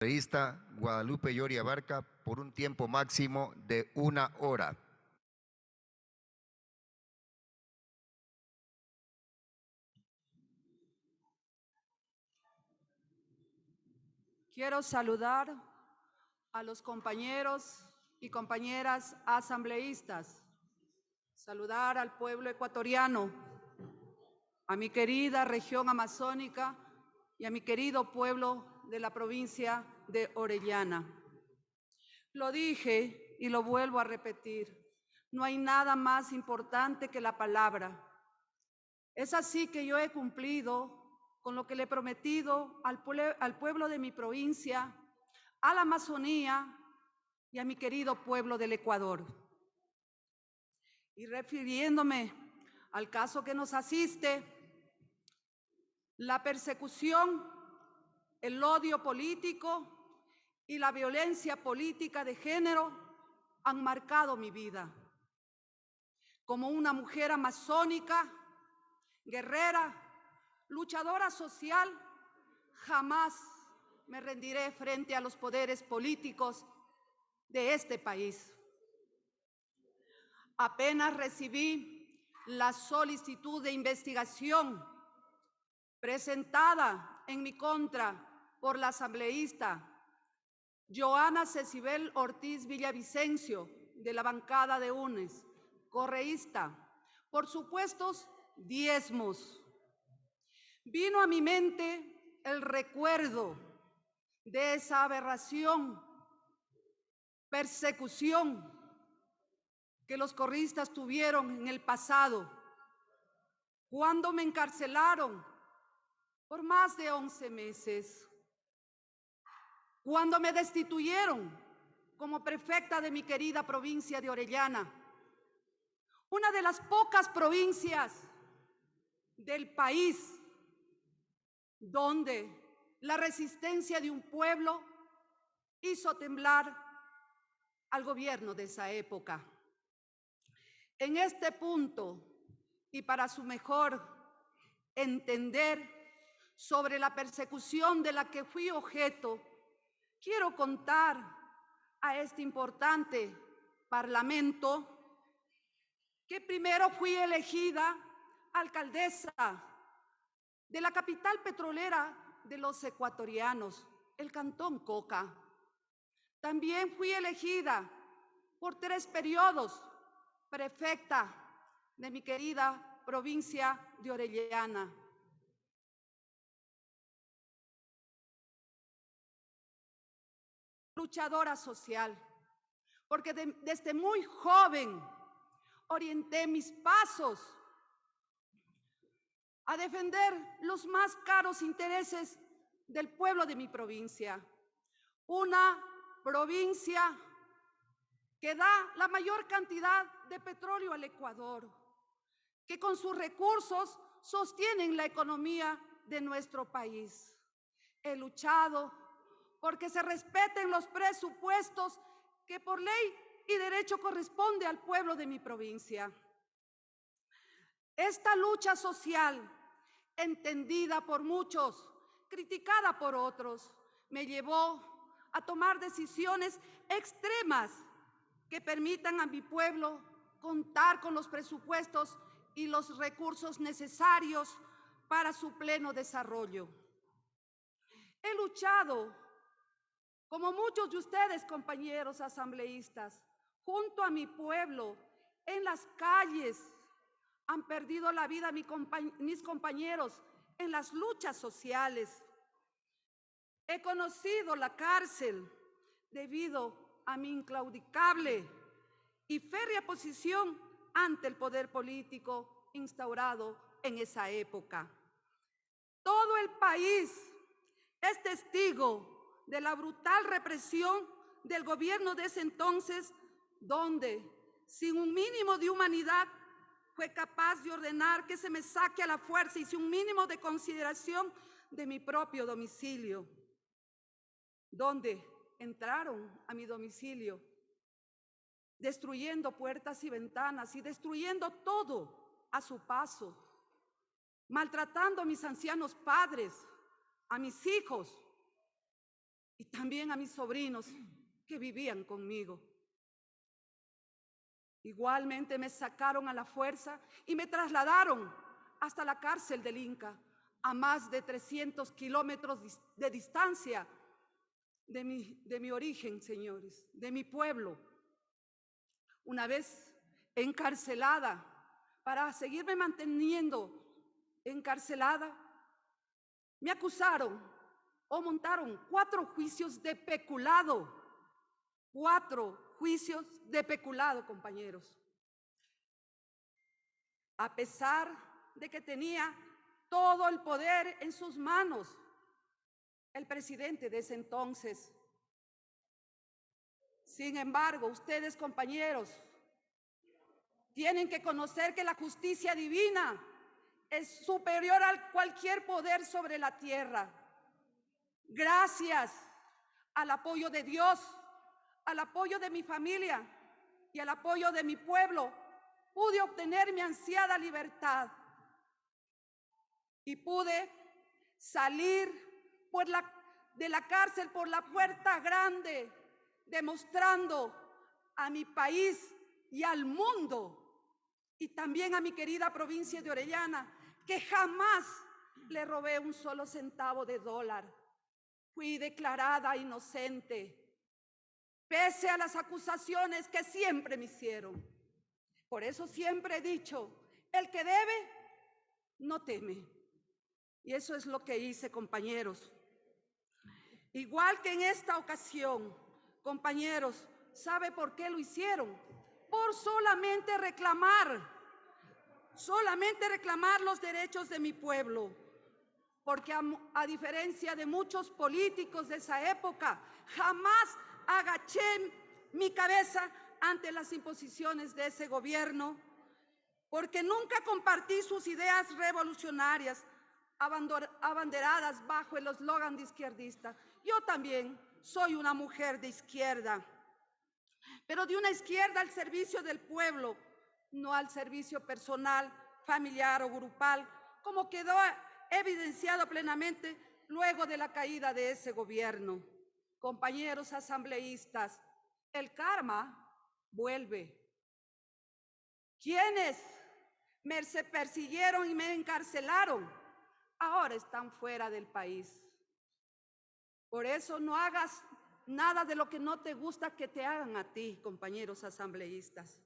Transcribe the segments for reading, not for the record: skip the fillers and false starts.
Asambleísta Guadalupe Llori Abarca por un tiempo máximo de 1 hora. Quiero saludar a los compañeros y compañeras asambleístas, saludar al pueblo ecuatoriano, a mi querida región amazónica y a mi querido pueblo de la provincia de Orellana. Lo dije y lo vuelvo a repetir, no hay nada más importante que la palabra. Es así que yo he cumplido con lo que le he prometido al pueblo de mi provincia, a la Amazonía y a mi querido pueblo del Ecuador. Y refiriéndome al caso que nos asiste, la persecución, el odio político y la violencia política de género han marcado mi vida. Como una mujer amazónica, guerrera, luchadora social, jamás me rendiré frente a los poderes políticos de este país. Apenas recibí la solicitud de investigación presentada en mi contra por la asambleísta Joana Cecibel Ortiz Villavicencio, de la bancada de UNES, correísta, por supuestos diezmos. Vino a mi mente el recuerdo de esa aberración, persecución que los correístas tuvieron en el pasado, cuando me encarcelaron por más de 11 meses, cuando me destituyeron como prefecta de mi querida provincia de Orellana, una de las pocas provincias del país donde la resistencia de un pueblo hizo temblar al gobierno de esa época. En este punto, y para su mejor entender sobre la persecución de la que fui objeto, quiero contar a este importante parlamento que primero fui elegida alcaldesa de la capital petrolera de los ecuatorianos, el Cantón Coca. También fui elegida por 3 periodos prefecta de mi querida provincia de Orellana. Luchadora social, porque desde muy joven orienté mis pasos a defender los más caros intereses del pueblo de mi provincia. Una provincia que da la mayor cantidad de petróleo al Ecuador, que con sus recursos sostienen la economía de nuestro país. He luchado porque se respeten los presupuestos que por ley y derecho corresponde al pueblo de mi provincia. Esta lucha social, entendida por muchos, criticada por otros, me llevó a tomar decisiones extremas que permitan a mi pueblo contar con los presupuestos y los recursos necesarios para su pleno desarrollo. He luchado, como muchos de ustedes, compañeros asambleístas, junto a mi pueblo, en las calles. Han perdido la vida mis compañeros en las luchas sociales. He conocido la cárcel debido a mi inclaudicable y férrea posición ante el poder político instaurado en esa época. Todo el país es testigo de la brutal represión del gobierno de ese entonces, donde, sin un mínimo de humanidad, fue capaz de ordenar que se me saque a la fuerza y sin un mínimo de consideración de mi propio domicilio, donde entraron a mi domicilio, destruyendo puertas y ventanas y destruyendo todo a su paso, maltratando a mis ancianos padres, a mis hijos, y también a mis sobrinos que vivían conmigo. Igualmente me sacaron a la fuerza y me trasladaron hasta la cárcel del Inca, a más de 300 kilómetros de distancia de mi origen, señores, de mi pueblo. Una vez encarcelada, para seguirme manteniendo encarcelada, me acusaron o montaron 4 juicios de peculado. 4 juicios de peculado, compañeros. A pesar de que tenía todo el poder en sus manos, el presidente de ese entonces. Sin embargo, ustedes, compañeros, tienen que conocer que la justicia divina es superior a cualquier poder sobre la tierra. Gracias al apoyo de Dios, al apoyo de mi familia y al apoyo de mi pueblo, pude obtener mi ansiada libertad y pude salir de la cárcel por la puerta grande, demostrando a mi país y al mundo y también a mi querida provincia de Orellana que jamás le robé un solo centavo de dólar. Fui declarada inocente, pese a las acusaciones que siempre me hicieron. Por eso siempre he dicho, el que debe, no teme. Y eso es lo que hice, compañeros. Igual que en esta ocasión, compañeros, ¿sabe por qué lo hicieron? Por solamente reclamar los derechos de mi pueblo. Porque a diferencia de muchos políticos de esa época, jamás agaché mi cabeza ante las imposiciones de ese gobierno, porque nunca compartí sus ideas revolucionarias abanderadas bajo el eslogan de izquierdista. Yo también soy una mujer de izquierda, pero de una izquierda al servicio del pueblo, no al servicio personal, familiar o grupal, como quedó evidenciado plenamente luego de la caída de ese gobierno. Compañeros asambleístas, el karma vuelve. Quienes me persiguieron y me encarcelaron, ahora están fuera del país. Por eso no hagas nada de lo que no te gusta que te hagan a ti, compañeros asambleístas.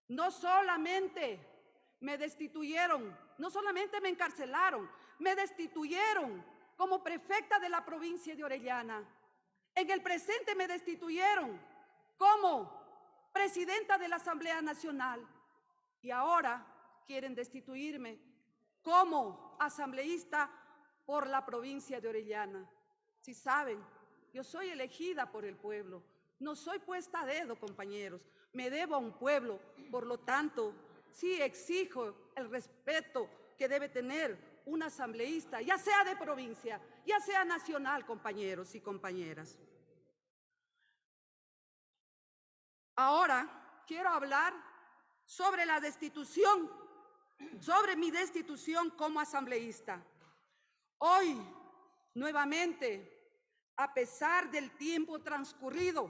No solamente me destituyeron, no solamente me encarcelaron, me destituyeron como prefecta de la provincia de Orellana. En el presente me destituyeron como presidenta de la Asamblea Nacional y ahora quieren destituirme como asambleísta por la provincia de Orellana. Si saben, yo soy elegida por el pueblo, no soy puesta a dedo, compañeros, me debo a un pueblo, por lo tanto, sí exijo el respeto que debe tener un asambleísta, ya sea de provincia, ya sea nacional, compañeros y compañeras. Ahora quiero hablar sobre la destitución, sobre mi destitución como asambleísta. Hoy, nuevamente, a pesar del tiempo transcurrido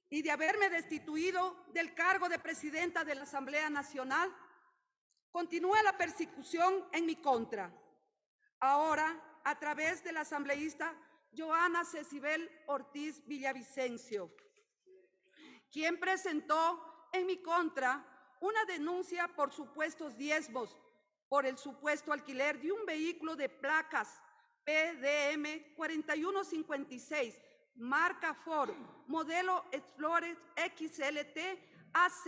y de haberme destituido del cargo de presidenta de la Asamblea Nacional, continúa la persecución en mi contra. Ahora, a través de la asambleísta Joana Cecibel Ortiz Villavicencio, quien presentó en mi contra una denuncia por supuestos diezmos, por el supuesto alquiler de un vehículo de placas PDM 4156, marca Ford, modelo Explorer XLT AC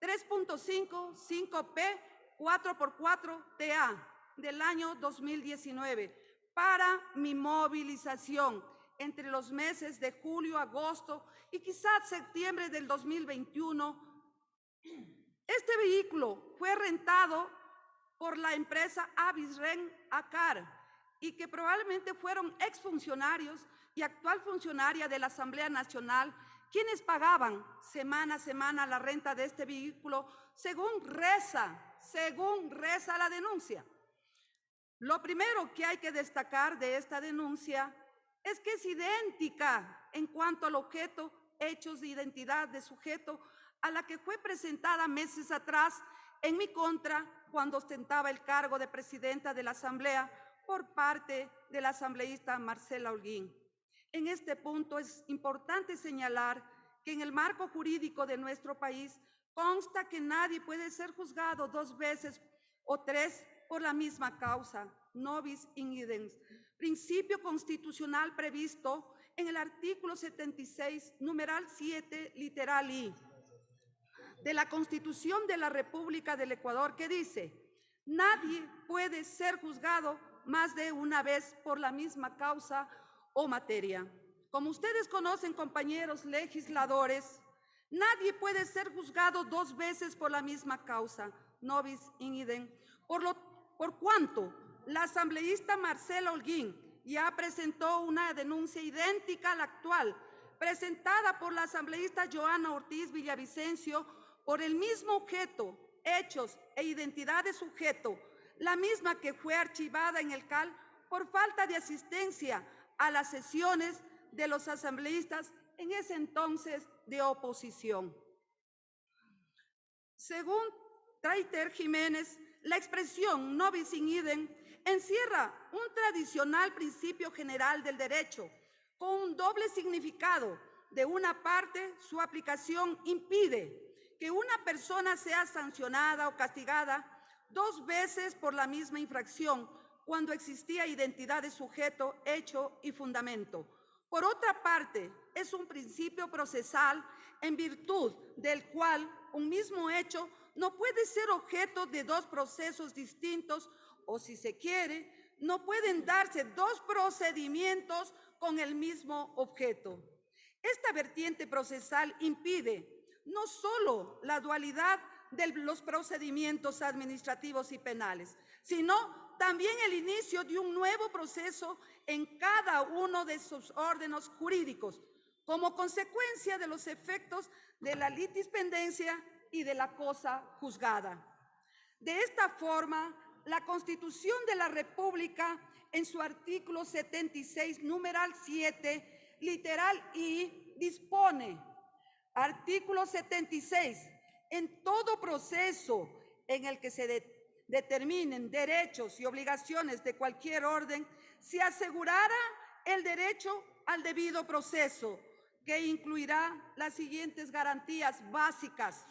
3.5 5P 4x4 TA del año 2019 para mi movilización entre los meses de julio, agosto y quizás septiembre del 2021. Este vehículo fue rentado por la empresa Avisren Acar y que probablemente fueron exfuncionarios y actual funcionaria de la Asamblea Nacional quienes pagaban semana a semana la renta de este vehículo según reza la denuncia. Lo primero que hay que destacar de esta denuncia es que es idéntica en cuanto al objeto, hechos de identidad de sujeto, a la que fue presentada meses atrás en mi contra cuando ostentaba el cargo de presidenta de la Asamblea por parte de la asambleísta Marcela Holguín. En este punto es importante señalar que en el marco jurídico de nuestro país consta que nadie puede ser juzgado 2 veces o 3 por la misma causa, nobis in idem, principio constitucional previsto en el artículo 76, numeral 7, literal I, de la Constitución de la República del Ecuador, que dice: nadie puede ser juzgado más de una vez por la misma causa o materia. Como ustedes conocen, compañeros legisladores, nadie puede ser juzgado 2 veces por la misma causa, nobis in idem, por cuanto la asambleísta Marcela Holguín ya presentó una denuncia idéntica a la actual, presentada por la asambleísta Joana Ortiz Villavicencio por el mismo objeto, hechos e identidad de sujeto, la misma que fue archivada en el CAL por falta de asistencia a las sesiones de los asambleístas en ese entonces de oposición. Según Traiter Jiménez, la expresión nobis in idem encierra un tradicional principio general del derecho con un doble significado. De una parte, su aplicación impide que una persona sea sancionada o castigada 2 veces por la misma infracción cuando existía identidad de sujeto, hecho y fundamento. Por otra parte, es un principio procesal en virtud del cual un mismo hecho no puede ser objeto de 2 procesos distintos o, si se quiere, no pueden darse 2 procedimientos con el mismo objeto. Esta vertiente procesal impide no solo la dualidad de los procedimientos administrativos y penales, sino también el inicio de un nuevo proceso en cada uno de sus órdenes jurídicos, como consecuencia de los efectos de la litispendencia y de la cosa juzgada. De esta forma, la Constitución de la República, en su artículo 76, numeral 7, literal I, dispone: artículo 76. En todo proceso en el que se determinen derechos y obligaciones de cualquier orden, se asegurará el derecho al debido proceso, que incluirá las siguientes garantías básicas.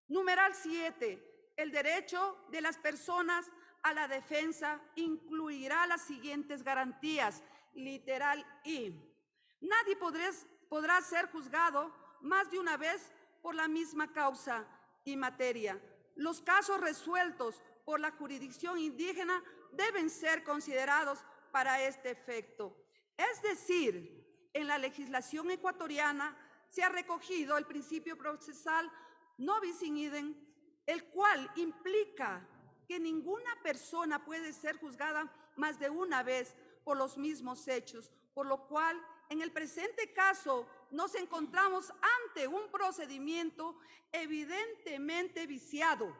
Numeral 7. El derecho de las personas a la defensa incluirá las siguientes garantías. Literal I. Nadie podrá ser juzgado más de una vez por la misma causa y materia. Los casos resueltos por la jurisdicción indígena deben ser considerados para este efecto. Es decir, en la legislación ecuatoriana se ha recogido el principio procesal nobis in idem, el cual implica que ninguna persona puede ser juzgada más de una vez por los mismos hechos, por lo cual en el presente caso nos encontramos ante un procedimiento evidentemente viciado,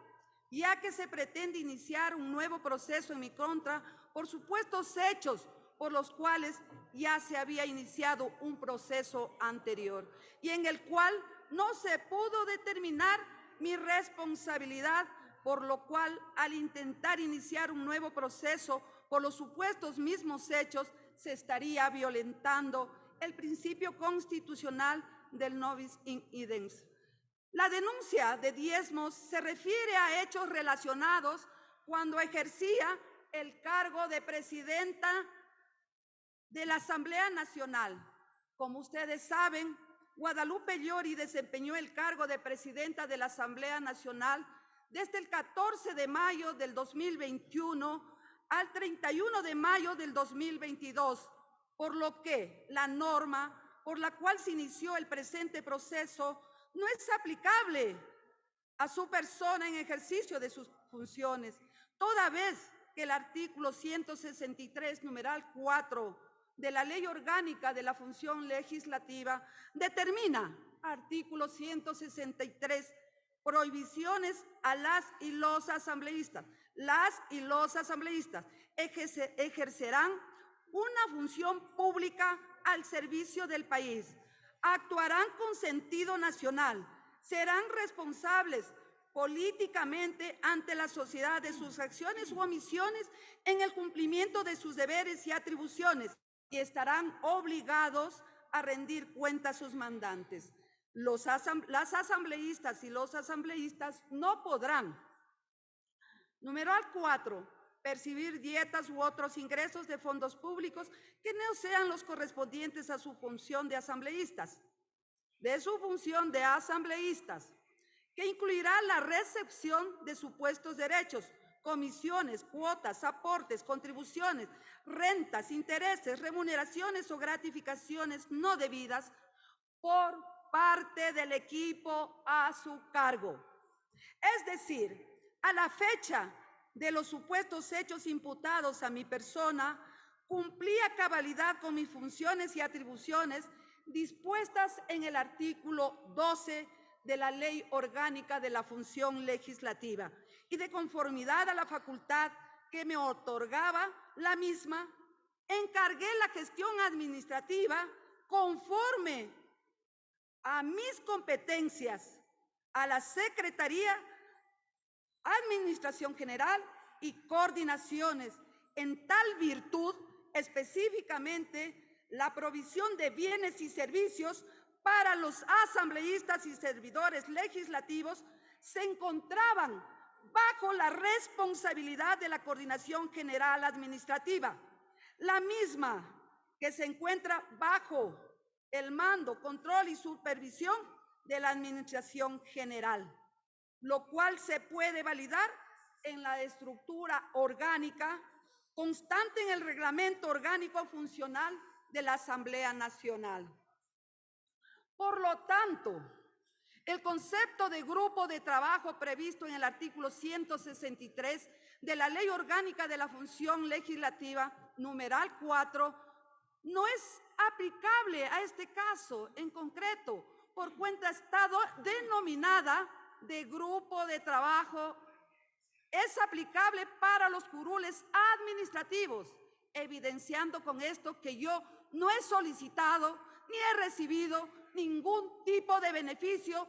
ya que se pretende iniciar un nuevo proceso en mi contra por supuestos hechos por los cuales ya se había iniciado un proceso anterior y en el cual no se pudo determinar mi responsabilidad, por lo cual al intentar iniciar un nuevo proceso por los supuestos mismos hechos, se estaría violentando el principio constitucional del nobis in idem. La denuncia de diezmos se refiere a hechos relacionados cuando ejercía el cargo de presidenta de la Asamblea Nacional. Como ustedes saben, Guadalupe Llori desempeñó el cargo de presidenta de la Asamblea Nacional desde el 14 de mayo del 2021 al 31 de mayo del 2022, por lo que la norma por la cual se inició el presente proceso no es aplicable a su persona en ejercicio de sus funciones, toda vez que el artículo 163, numeral 4 de la Ley Orgánica de la Función Legislativa determina, artículo 163, prohibiciones a las y los asambleístas. Las y los asambleístas ejercerán una función pública al servicio del país. Actuarán con sentido nacional, serán responsables políticamente ante la sociedad de sus acciones u omisiones en el cumplimiento de sus deberes y atribuciones y estarán obligados a rendir cuenta a sus mandantes. Las asambleístas y los asambleístas no podrán. Numeral 4. Percibir dietas u otros ingresos de fondos públicos que no sean los correspondientes a su función de asambleístas. Que incluirá la recepción de supuestos derechos, comisiones, cuotas, aportes, contribuciones, rentas, intereses, remuneraciones o gratificaciones no debidas por parte del equipo a su cargo. Es decir, a la fecha de los supuestos hechos imputados a mi persona, cumplí a cabalidad con mis funciones y atribuciones dispuestas en el artículo 12 de la Ley Orgánica de la Función Legislativa y de conformidad a la facultad que me otorgaba la misma, encargué la gestión administrativa conforme a mis competencias a la Secretaría, Administración General y Coordinaciones, en tal virtud específicamente la provisión de bienes y servicios para los asambleístas y servidores legislativos se encontraban bajo la responsabilidad de la Coordinación General Administrativa, la misma que se encuentra bajo el mando, control y supervisión de la Administración General, lo cual se puede validar en la estructura orgánica constante en el Reglamento Orgánico Funcional de la Asamblea Nacional. Por lo tanto, el concepto de grupo de trabajo previsto en el artículo 163 de la Ley Orgánica de la Función Legislativa, numeral 4, no es aplicable a este caso en concreto, por cuenta estado denominada de grupo de trabajo. Es aplicable para los curules administrativos, evidenciando con esto que yo no he solicitado ni he recibido ningún tipo de beneficio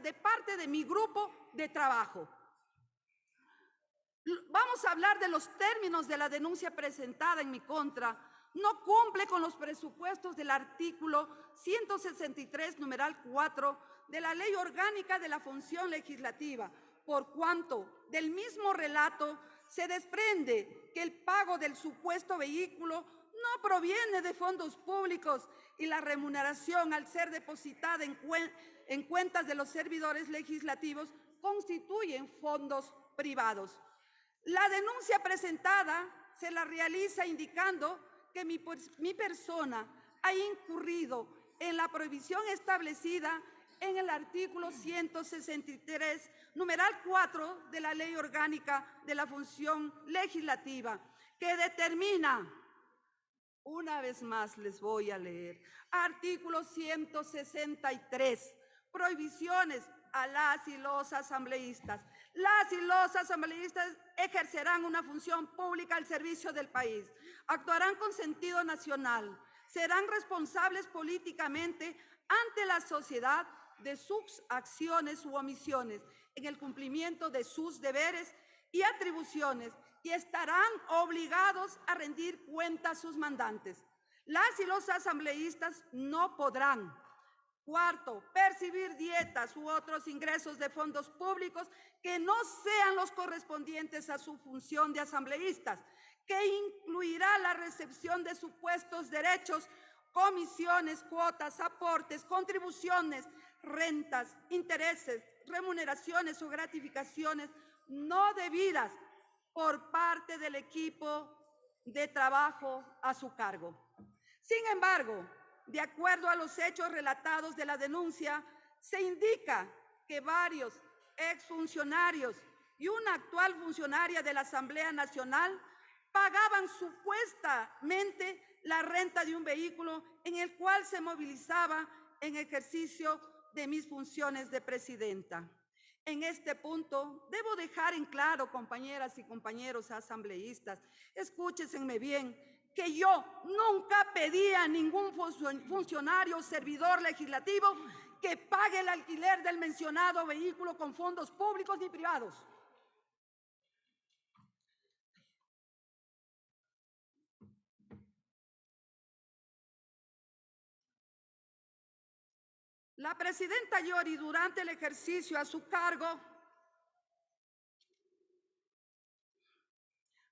de parte de mi grupo de trabajo. Vamos a hablar de los términos de la denuncia presentada en mi contra. No cumple con los presupuestos del artículo 163, numeral 4 de la Ley Orgánica de la Función Legislativa, por cuanto del mismo relato se desprende que el pago del supuesto vehículo no proviene de fondos públicos y la remuneración, al ser depositada en cuentas de los servidores legislativos, constituyen fondos privados. La denuncia presentada se la realiza indicando que mi persona ha incurrido en la prohibición establecida en el artículo 163, numeral 4 de la Ley Orgánica de la Función Legislativa, que determina, una vez más les voy a leer, artículo 163, prohibiciones a las y los asambleístas. Las y los asambleístas ejercerán una función pública al servicio del país, actuarán con sentido nacional, serán responsables políticamente ante la sociedad de sus acciones u omisiones en el cumplimiento de sus deberes y atribuciones y estarán obligados a rendir cuenta a sus mandantes. Las y los asambleístas no podrán. Cuarto, percibir dietas u otros ingresos de fondos públicos que no sean los correspondientes a su función de asambleístas, que incluirá la recepción de supuestos derechos, comisiones, cuotas, aportes, contribuciones, rentas, intereses, remuneraciones o gratificaciones no debidas por parte del equipo de trabajo a su cargo. Sin embargo, de acuerdo a los hechos relatados de la denuncia, se indica que varios exfuncionarios y una actual funcionaria de la Asamblea Nacional pagaban supuestamente la renta de un vehículo en el cual se movilizaba en ejercicio de mis funciones de presidenta. En este punto, debo dejar en claro, compañeras y compañeros asambleístas, escúchenme bien, que yo nunca pedí a ningún funcionario o servidor legislativo que pague el alquiler del mencionado vehículo con fondos públicos ni privados. La presidenta Iory, durante el ejercicio a su cargo,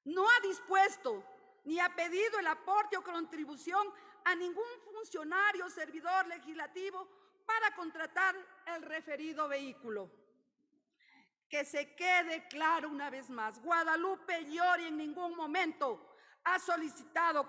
no ha dispuesto ni ha pedido el aporte o contribución a ningún funcionario o servidor legislativo para contratar el referido vehículo. Que se quede claro una vez más, Guadalupe Iory en ningún momento ha solicitado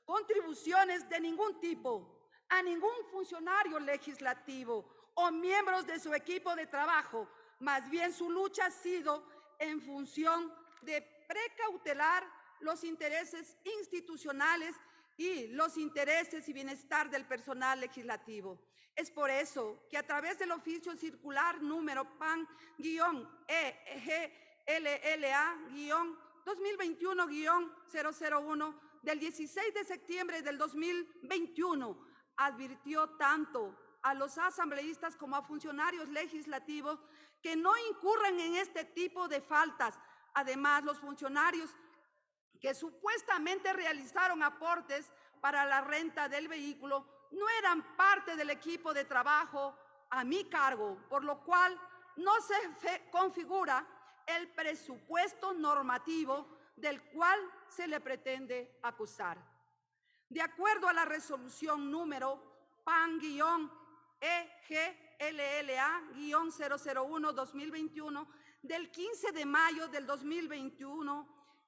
contribuciones de ningún tipo a ningún funcionario legislativo o miembros de su equipo de trabajo. Más bien su lucha ha sido en función de precautelar los intereses institucionales y los intereses y bienestar del personal legislativo. Es por eso que a través del oficio circular número PAN-EGLA-2021-001 del 16 de septiembre del 2021, advirtió tanto a los asambleístas como a funcionarios legislativos que no incurran en este tipo de faltas. Además, los funcionarios que supuestamente realizaron aportes para la renta del vehículo no eran parte del equipo de trabajo a mi cargo, por lo cual no se configura el presupuesto normativo del cual se le pretende acusar. De acuerdo a la resolución número PAN-EGLLA-001-2021 del 15 de mayo del 2021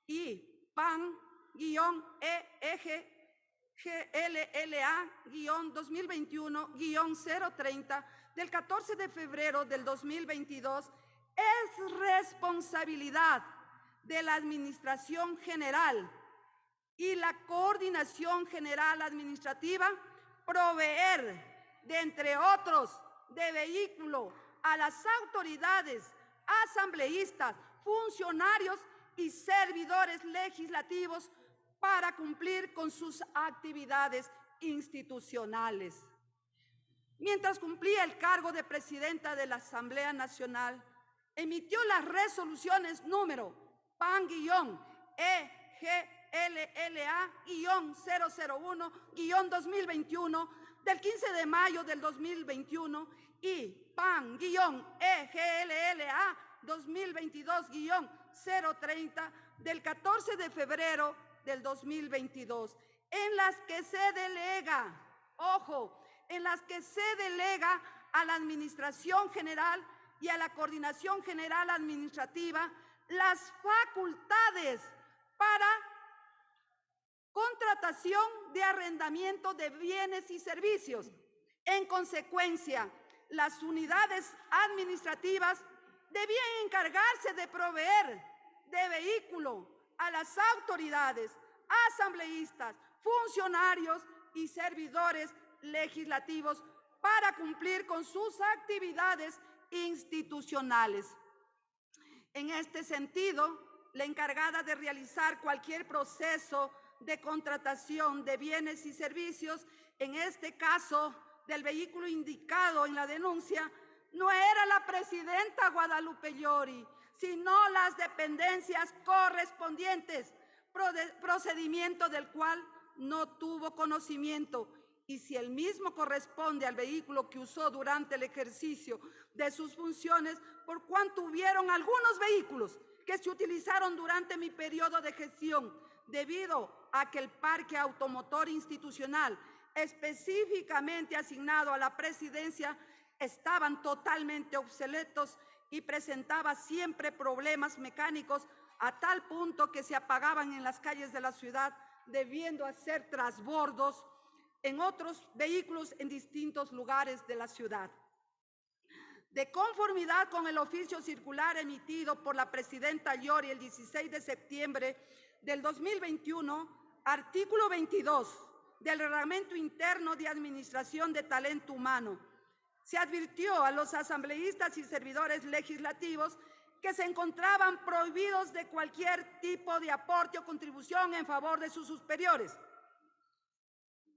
y PAN-EGLLA-2021-030 del 14 de febrero del 2022, es responsabilidad de la Administración General y la Coordinación General Administrativa proveer de, entre otros, de vehículo a las autoridades, asambleístas, funcionarios y servidores legislativos para cumplir con sus actividades institucionales. Mientras cumplía el cargo de presidenta de la Asamblea Nacional, emitió las resoluciones número PAN-EGLLA-001-2021 del 15 de mayo del 2021 y PAN-EGLLA 2022-030 del 14 de febrero del 2022, en las que se delega, ojo, en las que se delega a la Administración General y a la Coordinación General Administrativa las facultades para contratación de arrendamiento de bienes y servicios. En consecuencia, las unidades administrativas debían encargarse de proveer de vehículo a las autoridades, asambleístas, funcionarios y servidores legislativos para cumplir con sus actividades institucionales. En este sentido, la encargada de realizar cualquier proceso de contratación de bienes y servicios, en este caso del vehículo indicado en la denuncia, no era la presidenta Guadalupe Iory, sino las dependencias correspondientes, procedimiento del cual no tuvo conocimiento. Y si el mismo corresponde al vehículo que usó durante el ejercicio de sus funciones, por cuanto hubieron algunos vehículos que se utilizaron durante mi periodo de gestión, debido a que el parque automotor institucional específicamente asignado a la presidencia estaban totalmente obsoletos y presentaba siempre problemas mecánicos a tal punto que se apagaban en las calles de la ciudad, debiendo hacer transbordos en otros vehículos en distintos lugares de la ciudad. De conformidad con el oficio circular emitido por la presidenta Iory el 16 de septiembre del 2021, artículo 22 del Reglamento Interno de Administración de Talento Humano, Se advirtió a los asambleístas y servidores legislativos que se encontraban prohibidos de cualquier tipo de aporte o contribución en favor de sus superiores.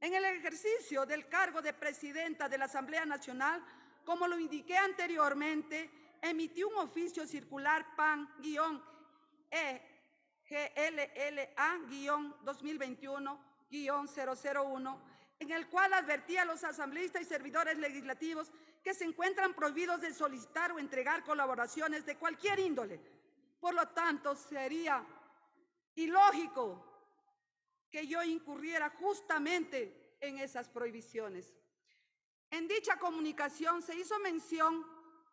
En el ejercicio del cargo de presidenta de la Asamblea Nacional, como lo indiqué anteriormente, emití un oficio circular PAN-EGLLA-2021-001, en el cual advertía a los asambleístas y servidores legislativos que se encuentran prohibidos de solicitar o entregar colaboraciones de cualquier índole. Por lo tanto, sería ilógico que yo incurriera justamente en esas prohibiciones. En dicha comunicación se hizo mención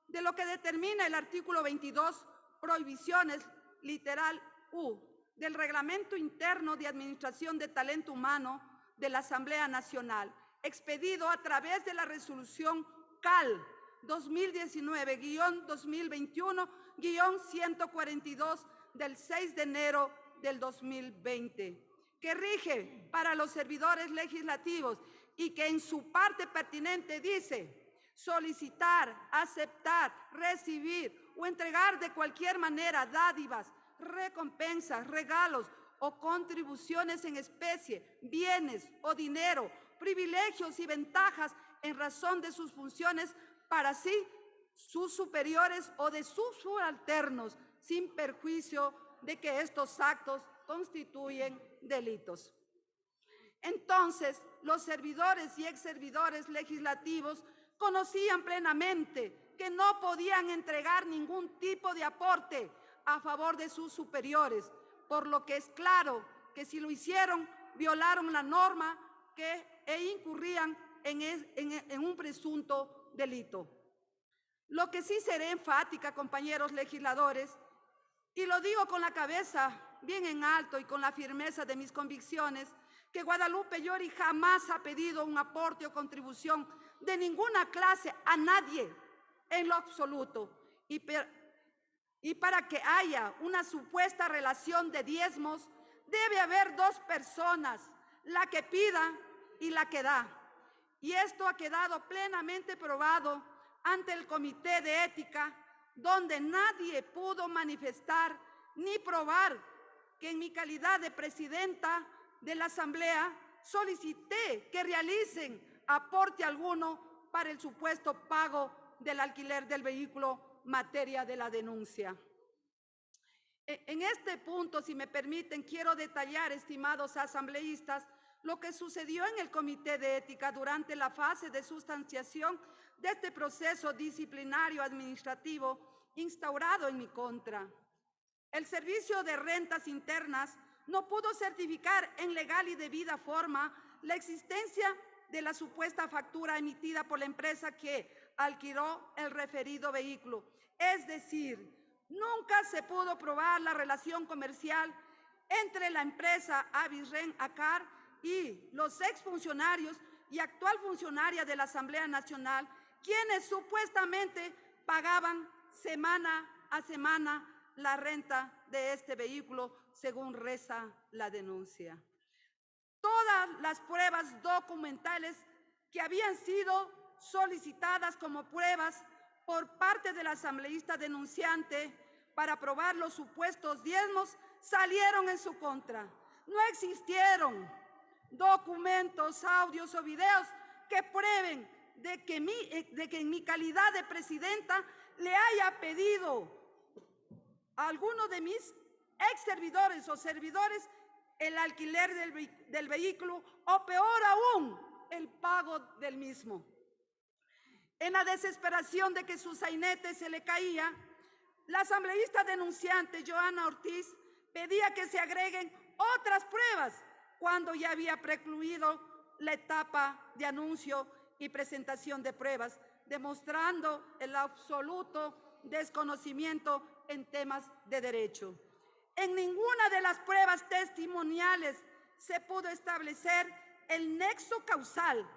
de lo que determina el artículo 22, prohibiciones, literal U, del Reglamento Interno de Administración de Talento Humano de la Asamblea Nacional, expedido a través de la resolución CAL 2019-2021-142 del 6 de enero del 2020, que rige para los servidores legislativos y que en su parte pertinente dice: solicitar, aceptar, recibir o entregar de cualquier manera dádivas, recompensas, regalos o contribuciones en especie, bienes o dinero, privilegios y ventajas en razón de sus funciones para sí, sus superiores o de sus subalternos, sin perjuicio de que estos actos constituyen delitos. Entonces, los servidores y exservidores legislativos conocían plenamente que no podían entregar ningún tipo de aporte a favor de sus superiores, por lo que es claro que si lo hicieron, violaron la norma e incurrían en un presunto delito. Lo que sí seré enfática, compañeros legisladores, y lo digo con la cabeza bien en alto y con la firmeza de mis convicciones, que Guadalupe Llori jamás ha pedido un aporte o contribución de ninguna clase a nadie en lo absoluto. Y para que haya una supuesta relación de diezmos, debe haber dos personas, la que pida y la que da. Y esto ha quedado plenamente probado ante el Comité de Ética, donde nadie pudo manifestar ni probar que en mi calidad de presidenta de la Asamblea solicité que realicen aporte alguno para el supuesto pago del alquiler del vehículo, materia de la denuncia. En este punto, si me permiten, quiero detallar, estimados asambleístas, lo que sucedió en el Comité de Ética durante la fase de sustanciación de este proceso disciplinario administrativo instaurado en mi contra. El Servicio de Rentas Internas no pudo certificar en legal y debida forma la existencia de la supuesta factura emitida por la empresa que alquiló el referido vehículo. Es decir, nunca se pudo probar la relación comercial entre la empresa Avisren Acar y los exfuncionarios y actual funcionaria de la Asamblea Nacional, quienes supuestamente pagaban semana a semana la renta de este vehículo, según reza la denuncia. Todas las pruebas documentales que habían sido solicitadas como pruebas por parte del asambleísta denunciante para probar los supuestos diezmos salieron en su contra. No existieron documentos, audios o videos que prueben de que en mi calidad de presidenta le haya pedido a alguno de mis ex servidores o servidores el alquiler del vehículo o peor aún, el pago del mismo. En la desesperación de que su sainete se le caía, la asambleísta denunciante Joana Ortiz pedía que se agreguen otras pruebas cuando ya había precluido la etapa de anuncio y presentación de pruebas, demostrando el absoluto desconocimiento en temas de derecho. En ninguna de las pruebas testimoniales se pudo establecer el nexo causal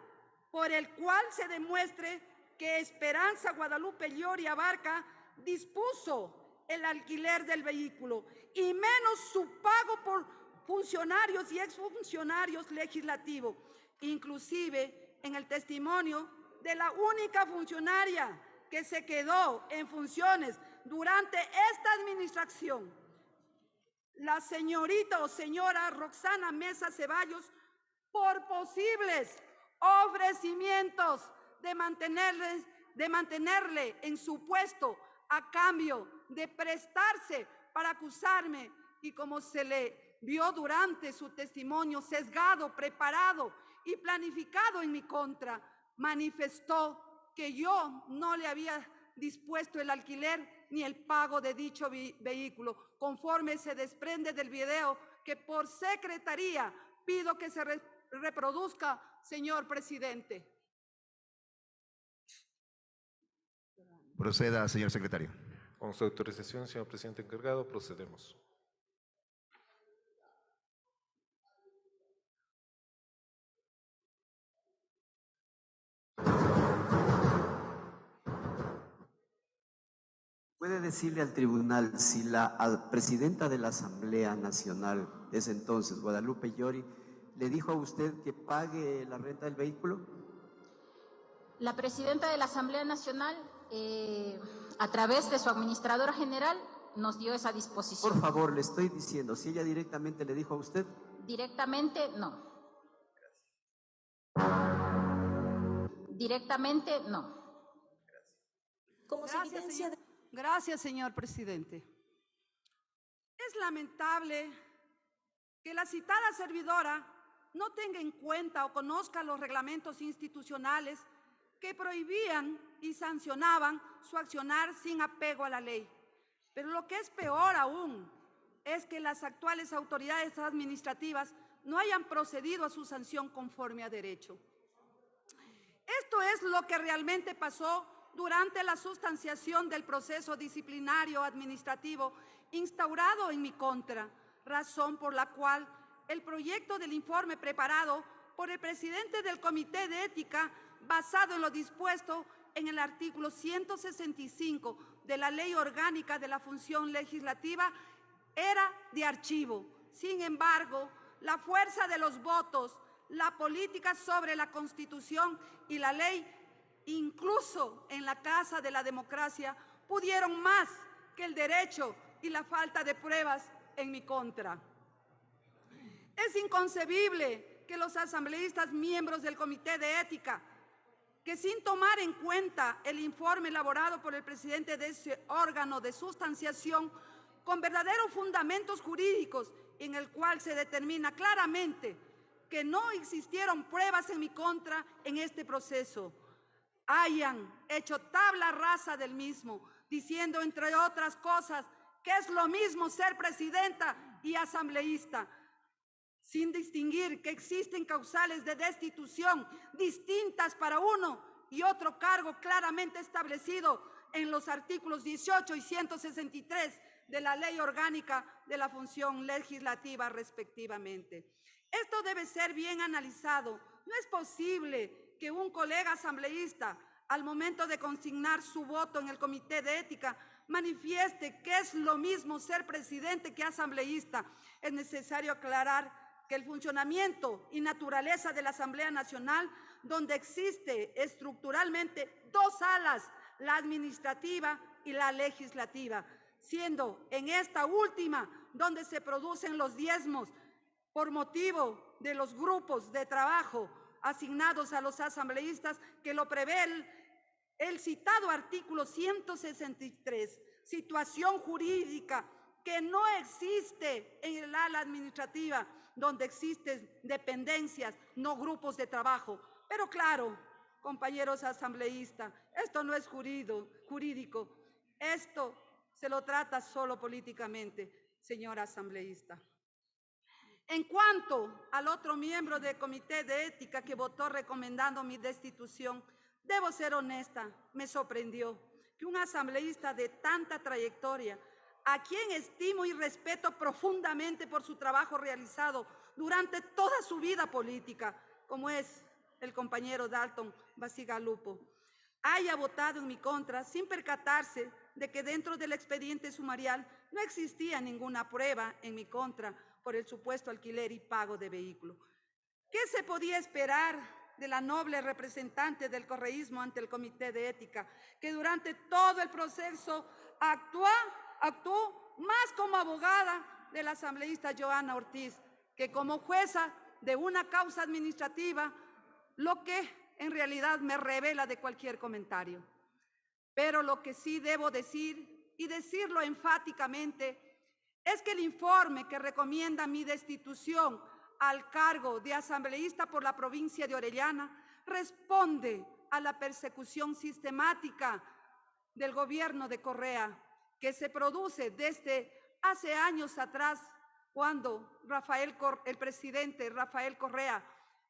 por el cual se demuestre que Esperanza Guadalupe Llori Abarca dispuso el alquiler del vehículo y menos su pago por funcionarios y exfuncionarios legislativos. Inclusive en el testimonio de la única funcionaria que se quedó en funciones durante esta administración, la señorita o señora Roxana Mesa Ceballos, por posibles ofrecimientos de mantenerle en su puesto a cambio de prestarse para acusarme, y como se le vio durante su testimonio sesgado, preparado y planificado en mi contra, manifestó que yo no le había dispuesto el alquiler ni el pago de dicho vehículo, conforme se desprende del video que por secretaría pido que se reproduzca, señor presidente. Proceda, señor secretario. Con su autorización, señor presidente encargado, procedemos. ¿Puede decirle al tribunal si la presidenta de la Asamblea Nacional, ese entonces, Guadalupe Llori, le dijo a usted que pague la renta del vehículo? La presidenta de la Asamblea Nacional, a través de su administradora general, nos dio esa disposición. Por favor, le estoy diciendo, si ella directamente le dijo a usted. Directamente, no. Directamente, no. Como se evidencia de... Gracias, señor presidente. Es lamentable que la citada servidora no tenga en cuenta o conozca los reglamentos institucionales que prohibían y sancionaban su accionar sin apego a la ley. Pero lo que es peor aún es que las actuales autoridades administrativas no hayan procedido a su sanción conforme a derecho. Esto es lo que realmente pasó durante la sustanciación del proceso disciplinario administrativo instaurado en mi contra, razón por la cual el proyecto del informe preparado por el presidente del Comité de Ética, basado en lo dispuesto en el artículo 165 de la Ley Orgánica de la Función Legislativa, era de archivo. Sin embargo, la fuerza de los votos, la política sobre la Constitución y la ley, incluso en la Casa de la Democracia, pudieron más que el derecho y la falta de pruebas en mi contra. Es inconcebible que los asambleístas miembros del Comité de Ética, que sin tomar en cuenta el informe elaborado por el presidente de ese órgano de sustanciación, con verdaderos fundamentos jurídicos, en el cual se determina claramente que no existieron pruebas en mi contra en este proceso, hayan hecho tabla rasa del mismo, diciendo, entre otras cosas, que es lo mismo ser presidenta y asambleísta, sin distinguir que existen causales de destitución distintas para uno y otro cargo claramente establecido en los artículos 18 y 163 de la Ley Orgánica de la Función Legislativa, respectivamente. Esto debe ser bien analizado. No es posible que un colega asambleísta, al momento de consignar su voto en el Comité de Ética, manifieste que es lo mismo ser presidente que asambleísta. Es necesario aclarar que el funcionamiento y naturaleza de la Asamblea Nacional, donde existe estructuralmente dos alas, la administrativa y la legislativa, siendo en esta última donde se producen los diezmos por motivo de los grupos de trabajo asignados a los asambleístas, que lo prevé el citado artículo 163, situación jurídica que no existe en el ala administrativa, donde existen dependencias, no grupos de trabajo. Pero claro, compañeros asambleístas, esto no es jurídico, esto se lo trata solo políticamente, señor asambleísta. En cuanto al otro miembro del Comité de Ética que votó recomendando mi destitución, debo ser honesta, me sorprendió que un asambleísta de tanta trayectoria, a quien estimo y respeto profundamente por su trabajo realizado durante toda su vida política, como es el compañero Dalton Bacigalupo, haya votado en mi contra sin percatarse de que dentro del expediente sumarial no existía ninguna prueba en mi contra por el supuesto alquiler y pago de vehículo. ¿Qué se podía esperar de la noble representante del correísmo ante el Comité de Ética, que durante todo el proceso actuó más como abogada de la asambleísta Joana Ortiz que como jueza de una causa administrativa, lo que en realidad me revela de cualquier comentario. Pero lo que sí debo decir, y decirlo enfáticamente, es que el informe que recomienda mi destitución al cargo de asambleísta por la provincia de Orellana responde a la persecución sistemática del gobierno de Correa, que se produce desde hace años atrás, cuando el presidente Rafael Correa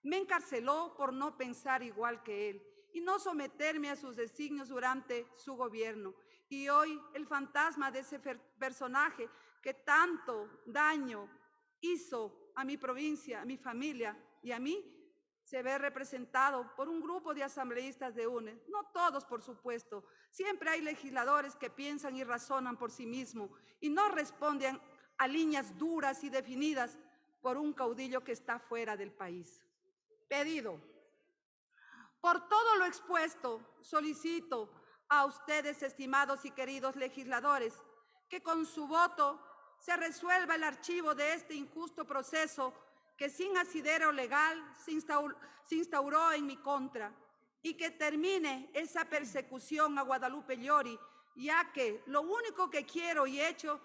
me encarceló por no pensar igual que él y no someterme a sus designios durante su gobierno. Y hoy el fantasma de ese personaje que tanto daño hizo a mi provincia, a mi familia y a mí, se ve representado por un grupo de asambleístas de UNES. No todos, por supuesto. Siempre hay legisladores que piensan y razonan por sí mismos y no responden a líneas duras y definidas por un caudillo que está fuera del país. Pedido. Por todo lo expuesto, solicito a ustedes, estimados y queridos legisladores, que con su voto se resuelva el archivo de este injusto proceso que sin asidero legal se instauró en mi contra, y que termine esa persecución a Guadalupe Llori, ya que lo único que quiero y he hecho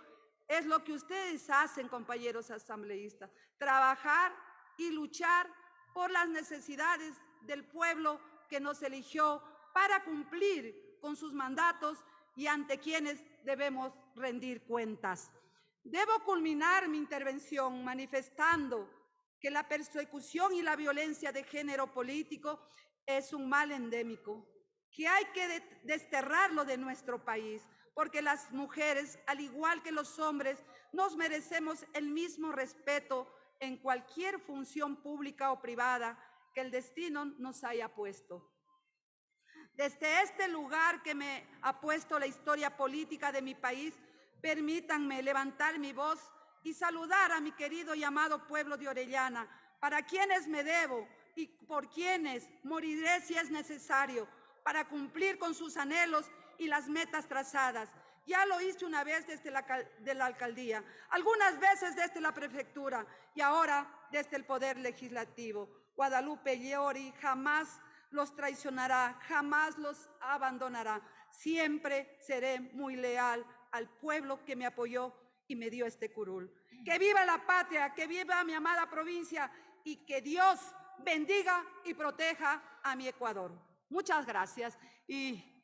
es lo que ustedes hacen, compañeros asambleístas: trabajar y luchar por las necesidades del pueblo que nos eligió para cumplir con sus mandatos y ante quienes debemos rendir cuentas. Debo culminar mi intervención manifestando que la persecución y la violencia de género político es un mal endémico, que hay que desterrarlo de nuestro país, porque las mujeres, al igual que los hombres, nos merecemos el mismo respeto en cualquier función pública o privada que el destino nos haya puesto. Desde este lugar que me ha puesto la historia política de mi país, permítanme levantar mi voz y saludar a mi querido y amado pueblo de Orellana, para quienes me debo y por quienes moriré si es necesario, para cumplir con sus anhelos y las metas trazadas. Ya lo hice una vez desde la alcaldía, algunas veces desde la prefectura y ahora desde el Poder Legislativo. Guadalupe Llori jamás los traicionará, jamás los abandonará. Siempre seré muy leal al pueblo que me apoyó y me dio este curul. Que viva la patria, que viva mi amada provincia y que Dios bendiga y proteja a mi Ecuador. Muchas gracias. Y